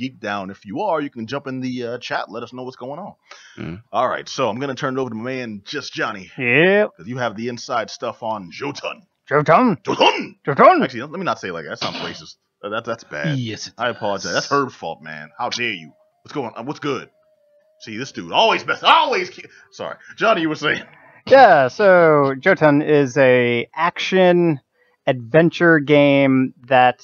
Geek Down. If you are, you can jump in the chat. Let us know what's going on. All right, so I'm going to turn it over to my man, Just Johnny. Yeah. Because you have the inside stuff on Jotun. Jotun. Jotun. Jotun. Actually, let me not say it like that. That sounds racist. That's bad. Yes. I apologize. That's Herb's fault, man. How dare you? What's going on? What's good? See, this dude always best. Sorry. Johnny, you were saying. Yeah, so Jotun is a action adventure game that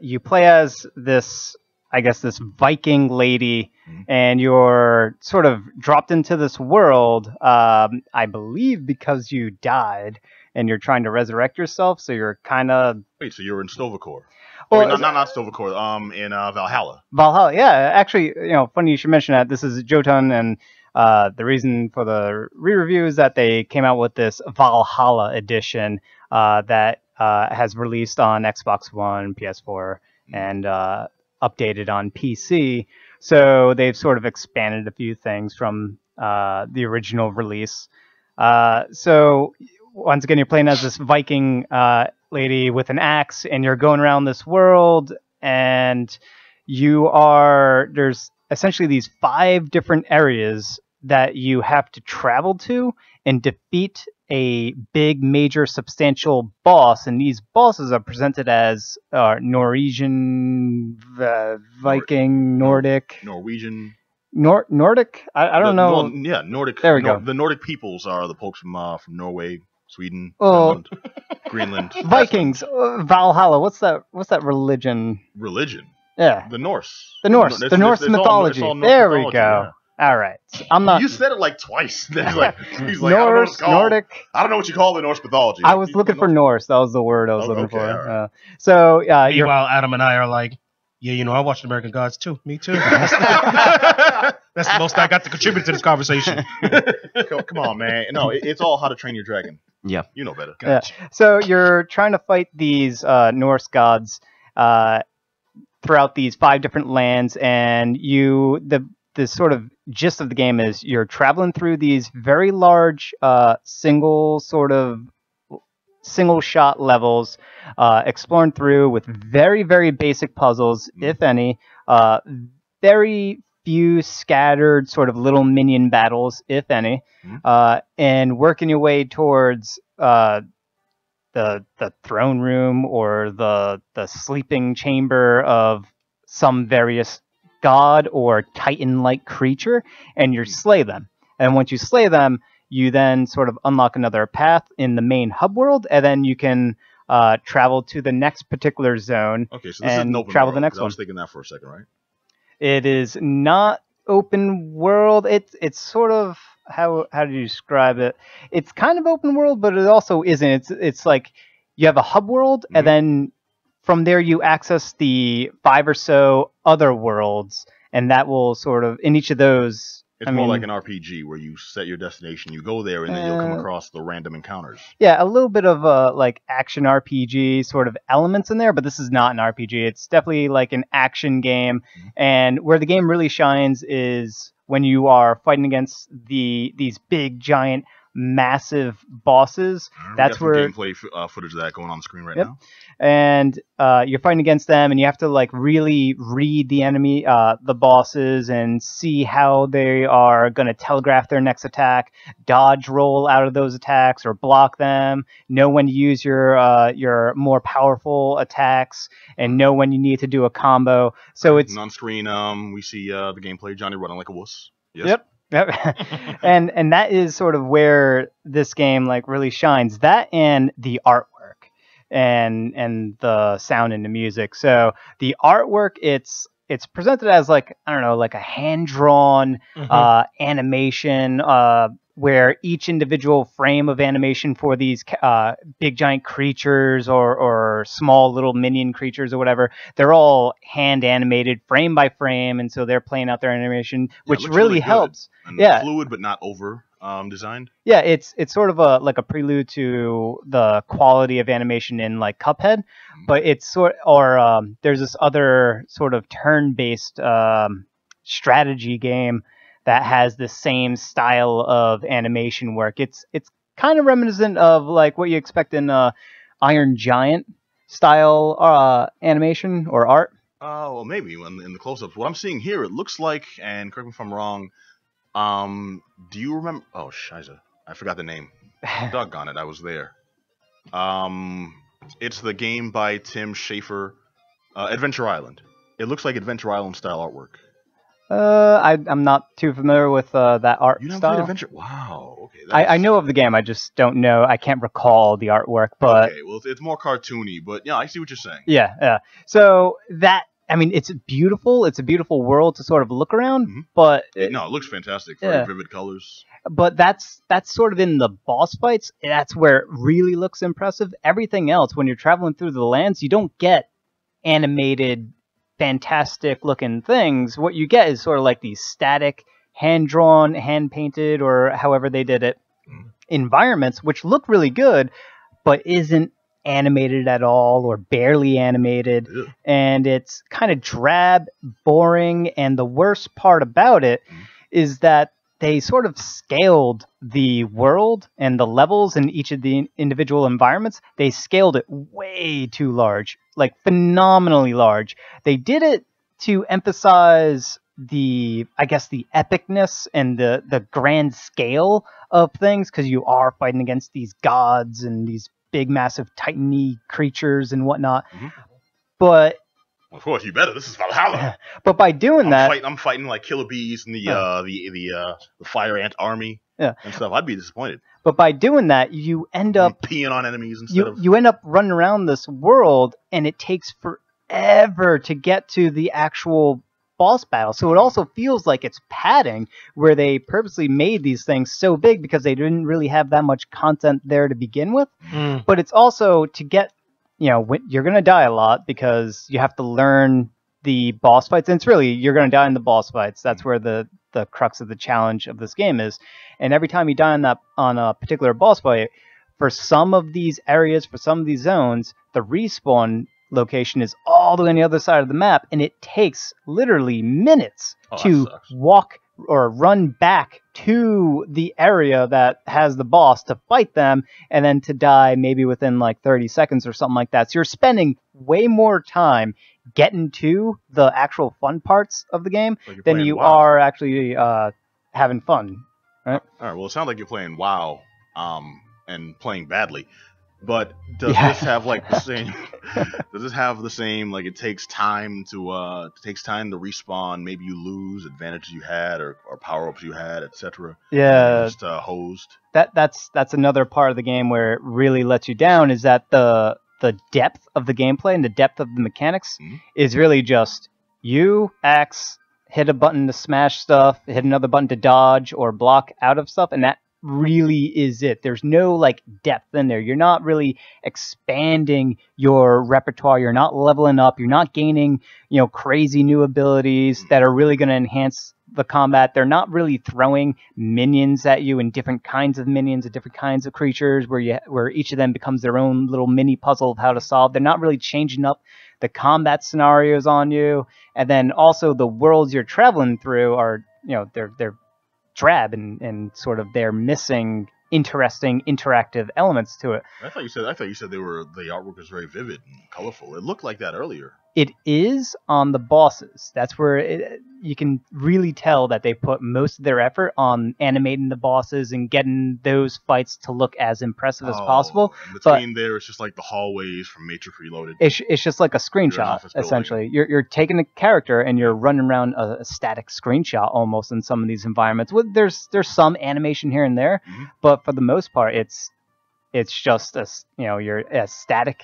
you play as this, I guess, this Viking lady, and you're sort of dropped into this world, I believe because you died, and you're trying to resurrect yourself, so you're kind of... Wait, so you're in Stovacor. Well, Wait, not Stovacor, in Valhalla. Valhalla, yeah. Actually, funny you should mention that. This is Jotun, and the reason for the re-review is that they came out with this Valhalla edition that has released on Xbox One, PS4, and updated on PC. So they've sort of expanded a few things from the original release. So once again, you're playing as this Viking lady with an axe, and you're going around this world, and there's essentially these 5 different areas that you have to travel to and defeat a big, major, substantial boss. And these bosses are presented as Norwegian, Viking, Nordic. Norwegian. Nordic? I don't know. Well, yeah, Nordic. There we go. The Nordic peoples are the folks from Norway, Sweden, Oh. Finland, Greenland. Vikings, Valhalla. What's that religion? Religion. Yeah. The Norse. The Norse mythology. It's all Norse There we mythology, go. yeah. All right. I'm not. You said it like twice. He's like, Norse, Nordic. I don't know what you call the Norse mythology. I was looking for Norse. That was the word I was looking for. Right. So, Meanwhile, Adam and I are like, yeah, I watched American Gods too. Me too. That's the most I got to contribute to this conversation. Come on, man. No, it's all How to Train Your Dragon. Yeah. You know better. Gotcha. So you're trying to fight these Norse gods throughout these 5 different lands, and the sort of gist of the game is you're traveling through these very large single shot levels, exploring through with very, very basic puzzles, if any, very few scattered sort of little minion battles, if any, and working your way towards the throne room or the sleeping chamber of some various god or titan-like creature, and you slay them. And once you slay them, you then sort of unlock another path in the main hub world, and then you can travel to the next particular zone. Okay, so this is an open travel world, the next one. I was thinking that for a second, right? It is not open world. It's sort of how do you describe it? It's kind of open world, but it also isn't. It's like you have a hub world, and then from there you access the 5 or so other worlds, and that will sort of in each of those. It's more like an RPG where you set your destination, you go there, and then you'll come across the random encounters. Yeah, a little bit of like action RPG sort of elements in there, but this is not an RPG. It's definitely like an action game, and where the game really shines is when you are fighting against these big, giant, massive bosses. That's where gameplay footage of that going on the screen right now. And you're fighting against them, and you have to like really read the enemy, the bosses, and see how they are going to telegraph their next attack, dodge roll out of those attacks or block them, know when to use your more powerful attacks, and know when you need to do a combo. So it's on screen. We see the gameplay, Johnny running like a wuss. Yes. Yep. and that is sort of where this game like really shines. That and the artwork and the sound and the music. So the artwork, it's presented as like, I don't know, like a hand-drawn animation where each individual frame of animation for these big giant creatures or small little minion creatures or whatever, they're all hand animated frame by frame, and so they're playing out their animation, which really helps. And fluid but not over designed. Yeah, it's sort of like a prelude to the quality of animation in like Cuphead, but it's there's this other sort of turn-based strategy game that has the same style of animation work. It's kind of reminiscent of like what you expect in Iron Giant style animation or art. Oh, well, maybe in the close-ups. What I'm seeing here, it looks like, and correct me if I'm wrong. Do you remember? Oh, shiza, I forgot the name. Doggone it, I was there. It's the game by Tim Schafer, Adventure Island. It looks like Adventure Island style artwork. I'm not too familiar with that art You never style. played Adventure? Wow. Okay. I know of the game. I just don't know. I can't recall the artwork. But okay. Well, it's more cartoony, but yeah, I see what you're saying. yeah. So I mean, it's beautiful. It's a beautiful world to sort of look around. Mhm. But No, it looks fantastic. Very Yeah. vivid colors. but that's sort of in the boss fights. That's where it really looks impressive. Everything else, when you're traveling through the lands, you don't get animated, fantastic looking things. What you get is sort of like these static, hand drawn, hand painted, or however they did it, environments, which look really good, but isn't animated at all or barely animated. Ugh. And it's kind of drab, boring, and the worst part about it is that they sort of scaled the world and the levels in each of the individual environments. They scaled it way too large, like phenomenally large. They did it to emphasize the epicness and the grand scale of things, because you are fighting against these gods and these big, massive, titany creatures and whatnot. Mhm. But Of course, you better. This is Valhalla. but by doing that, I'm fighting like killer bees and the fire ant army. Yeah. And stuff. I'd be disappointed. but by doing that, you end I'm up peeing on enemies instead of. you end up running around this world, and it takes forever to get to the actual boss battle. So it also feels like it's padding, where they purposely made these things so big because they didn't really have that much content there to begin with. But it's also to get, you're going to die a lot because you have to learn the boss fights. And it's really, you're going to die in the boss fights. That's where the crux of the challenge of this game is. And every time you die on a particular boss fight, for some of these areas, for some of these zones, the respawn location is all the way on the other side of the map, and it takes literally minutes to walk or run back to the area that has the boss to fight them, and then to die maybe within like 30 seconds or something like that. So you're spending way more time getting to the actual fun parts of the game than you are actually having fun. Right? All right. Well, it sounds like you're playing WoW, and playing badly. But does this have like the same? Does this have the same? Like it takes time to respawn. Maybe you lose advantages you had or power ups you had, etc. Yeah. Just hosed. That's another part of the game where it really lets you down. Is that the depth of the gameplay and the depth of the mechanics is really just you X, hit a button to smash stuff, hit another button to dodge or block out of stuff, and that really is it. There's no like depth in there. You're not really expanding your repertoire. You're not leveling up. You're not gaining, crazy new abilities that are really going to enhance the combat. They're not really throwing minions at you and different kinds of minions and different kinds of creatures where each of them becomes their own little mini puzzle of how to solve. They're not really changing up the combat scenarios on you. And then also the worlds you're traveling through are, they're drab and sort of they're missing interesting interactive elements to it. I thought you said the artwork was very vivid and colorful. It looked like that earlier. It is on the bosses. That's where you can really tell that they put most of their effort on animating the bosses and getting those fights to look as impressive as possible. Between there, it's just like the hallways from Matrix Reloaded. It's just like a screenshot, essentially. You're taking a character and you're running around a static screenshot almost in some of these environments. There's some animation here and there, but for the most part, it's just you're a static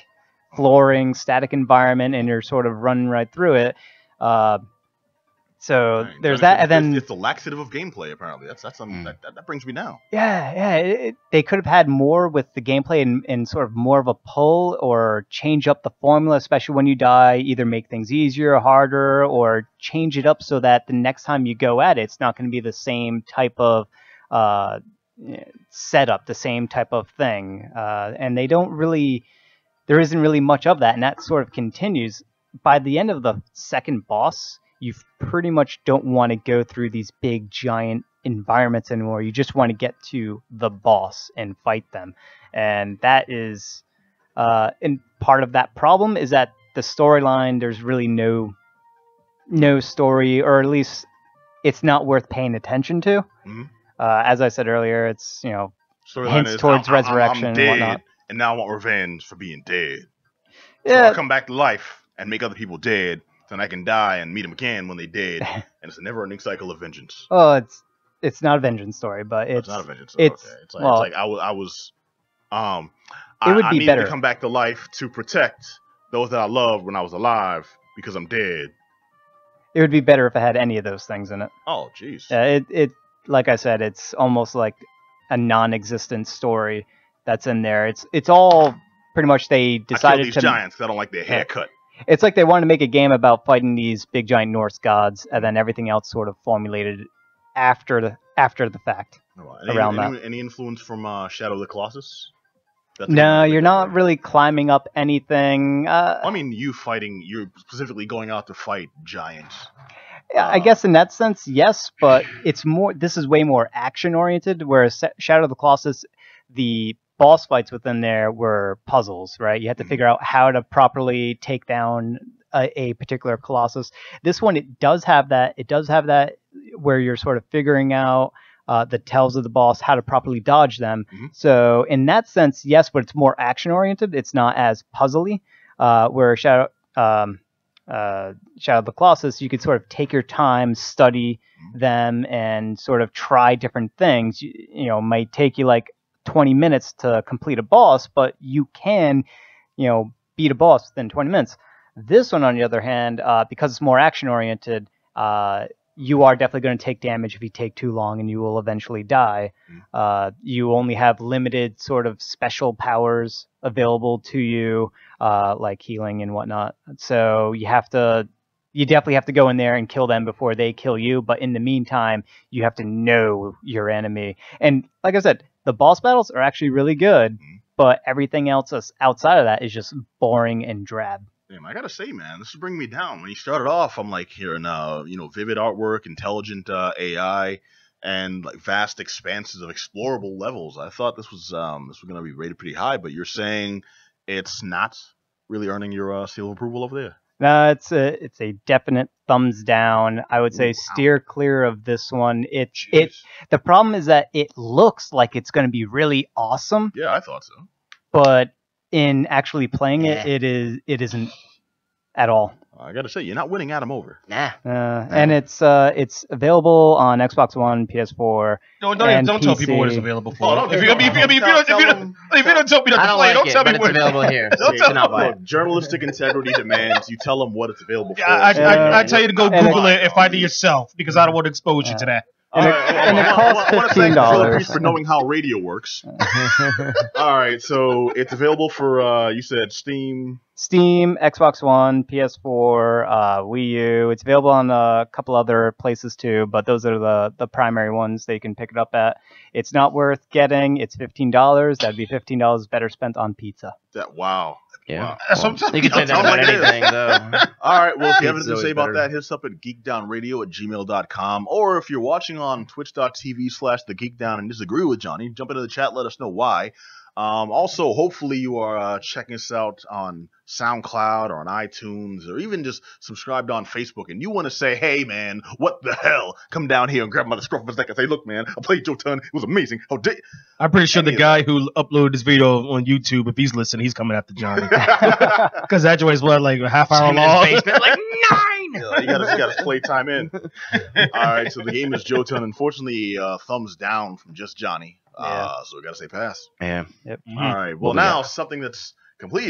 flooring, static environment, and you're sort of running right through it. So there's that, and then it's the laxative of gameplay. Apparently, that's something that brings me down. Yeah. They could have had more with the gameplay and sort of more of a pull or change up the formula, especially when you die. Either make things easier or harder, or change it up so that the next time you go at it, it's not going to be the same type of setup, the same type of thing. And they don't really. There isn't really much of that, and that sort of continues. By the end of the second boss, you pretty much don't want to go through these big, giant environments anymore. You just want to get to the boss and fight them. And that is... and part of that problem is that the storyline, there's really no no story, or at least it's not worth paying attention to. Mm-hmm. As I said earlier, it's hints towards resurrection I'm dead, and whatnot. And now I want revenge for being dead. Yeah. So I come back to life and make other people dead, so I can die and meet them again when they dead. And it's a never-ending cycle of vengeance. Oh, it's not a vengeance story, but it's not a vengeance story. Okay. It's like I was it would be needed better to come back to life to protect those that I loved when I was alive because I'm dead. It would be better if it had any of those things in it. Oh, jeez. Yeah, it like I said, it's almost like a non-existent story that's in there. It's all pretty much they decided I kill these giants because I don't like their haircut. It's like they wanted to make a game about fighting these big giant Norse gods, and then everything else sort of formulated after the fact. Any influence from Shadow of the Colossus? No, you're not really climbing up anything. I mean, you're specifically going out to fight giants. I guess in that sense, yes, but this is way more action-oriented, whereas Shadow of the Colossus, the boss fights within there were puzzles, right? You had to figure out how to properly take down a particular Colossus. This one, it does have that. It does have that where you're sort of figuring out the tells of the boss, how to properly dodge them. Mm-hmm. So in that sense, yes, but it's more action-oriented. It's not as puzzly. Where Shadow of the Colossus, you could sort of take your time, study them, and sort of try different things. Might take you like 20 minutes to complete a boss, but you can, beat a boss within 20 minutes. This one, on the other hand, because it's more action-oriented, you are definitely going to take damage if you take too long, and you will eventually die. You only have limited sort of special powers available to you, like healing and whatnot. So you definitely have to go in there and kill them before they kill you. But in the meantime, you have to know your enemy. And like I said, the boss battles are actually really good, but everything else outside of that is just boring and drab. Damn, I gotta say, man, this is bringing me down. When you started off, I'm like hearing, vivid artwork, intelligent AI, and like vast expanses of explorable levels. I thought this was gonna be rated pretty high, but you're saying it's not really earning your seal of approval over there. No, it's a definite thumbs down. I would say steer clear of this one. The problem is that it looks like it's going to be really awesome. Yeah, I thought so. But in actually playing it isn't at all. I gotta say, you're not winning Adam over. Nah. And it's available on Xbox One, PS4. Don't tell people what it's available for. Oh, if you don't tell me not to play, don't tell me what it's available here. Look, journalistic integrity demands you tell them what it's available for. I tell you to go Google it and find it yourself because I don't want to expose you to that. And it costs $15 for knowing how radio works. All right, so it's available for you said Steam, Xbox One, PS4, Wii U. It's available on a couple other places too, but those are the primary ones that you can pick it up at. It's not worth getting. It's $15. That'd be $15 better spent on pizza. Wow. Yeah. Wow. You can say that about anything, though. All right. Well, if you have anything to say about that, hit us up at geekdownradio@gmail.com. Or if you're watching on twitch.tv/thegeekdown and disagree with Johnny, jump into the chat. Let us know why. Also, hopefully you are checking us out on SoundCloud or on iTunes or even just subscribed on Facebook and you want to say, hey, man, what the hell? Come down here and grab him by the scruff of his neck and say, look, man, I played Jotun. It was amazing. I'm pretty sure the guy who uploaded this video on YouTube, if he's listening, he's coming after Johnny. Because that joint is like a half hour long. Basement, like 9! Yeah, you got his playtime in. All right, so the game is Jotun. Unfortunately, thumbs down from just Johnny. So we got to say pass. Yeah. Yep. All right. Well, now something that's completely